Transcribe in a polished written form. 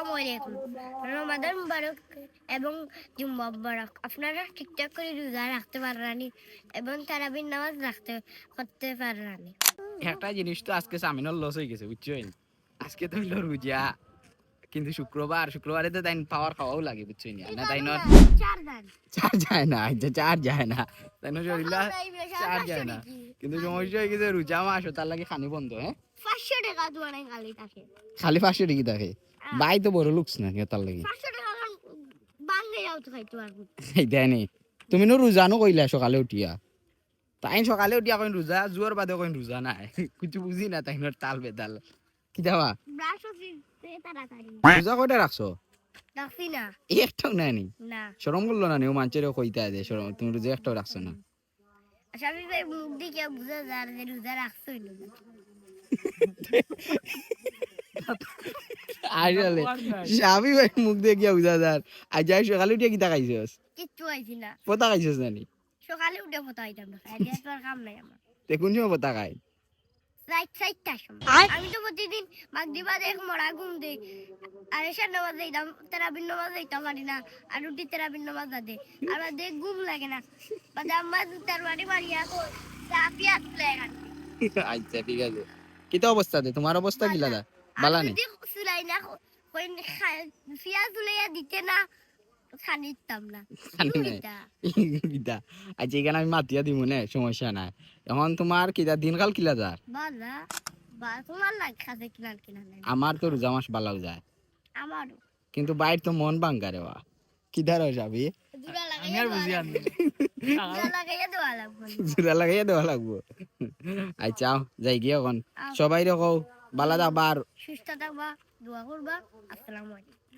আসসালামু আলাইকুম। রমাদান মুবারক এবং জুম্মা মুবারক। আপনারা ঠিকঠাক করে রোজা রাখতে পাররানি এবং তারাবির নামাজ করতে পাররানি। একটা জিনিস তো আজকে সামিনার লস হয়ে গেছে বুঝছেন, আজকে তো হইলো রোজা, কিন্তু শুক্রবারে তো তাই পাওয়ার খাওয়াও লাগে বুঝছেন না, তাই না চার দান চার যায় না, চার যায় না, তাই না শরীরটা চার যায় না, কিন্তু সমস্যা হয়ে গেছে রোজা মাস তার লাগে খানি বন্ধ। হ্যাঁ 500 টাকা দোয়ানে খালি থাকে। খালি 500 টাকা থাকে, বাই তো বড় লুকস না তার লাগে 500 টাকা বাঙ্গে যাও তো খাইতে পারবো। এই দেয়নি তুমি নো রোজানো কইলা সকালে উঠিয়া, তাই সকালে উঠিয়া কইন রোজা, জোয়ার বাদে কইন রোজা নাই, কিছু বুঝি না তাই তাল বেদাল কি দেওয়া। ব্রাশ করতে তাড়াতাড়ি রোজা কয়টা রাখছো? রাখছি না। একটাও নাই না শরম করলো না নিও মানুষের কইতে আছে শরম, তুমি রোজা একটাও রাখছো না। স্বামী ভাই মুখ দিকে বুঝা যায় যে রোজা রাখছই না। আসলে স্বামী ভাই মুখ দিয়ে গিয়া বুঝা যার আজ যাই সকালে উঠিয়া কিতা খাইছস? কিচ্ছু আইছি না। পতা খাইছস নানি? সকালে উঠে ফটো আইতাম না, খাইলে তো আর কাম নাই আমার। তে কোন সময় পতা খাই? চারটার সময় আমি তো প্রতিদিন মাগরিবা দেখ মরা ঘুম দেই, আর এশার নামাজ দিতাম, তারাবির নামাজ দিতাম পারি না, আর রুটি তারাবির নামাজ বাদে আমার দেখ ঘুম লাগে না, বাদে আম্মা তার বাড়ি মারিয়া চা পিয়াজ লাগে। আচ্ছা ঠিক আছে, কিতা অবস্থা দে তোমার অবস্থা কি লাগা? বালা আমি নেই যদি চুলাই না কই পিয়াজ লইয়া দিতে না খানিতাম না। খানি নাই কিতা। আচ্ছা এখানে আমি মাতিয়া দিব না, সমস্যা নাই। এখন তোমার কিতা দিনকাল কিলা যার? বালা বা তোমার লাগ খাতে কিনার কিনা নাই আমার তো রোজা মাস বালাও যায়, আমারও কিন্তু বাইর তো মন ভাঙ্গা রে বা কিদার যাবি জুড়া লাগাইয়া দেওয়া লাগবে। জোড়া লাগাইয়া দেওয়া লাগবো। আচ্ছা যাই গিয়ে এখন সবাই রে কও বালা দা বার সুস্থ থাকবা, দোয়া করবা। আসসালামু আলাইকুম।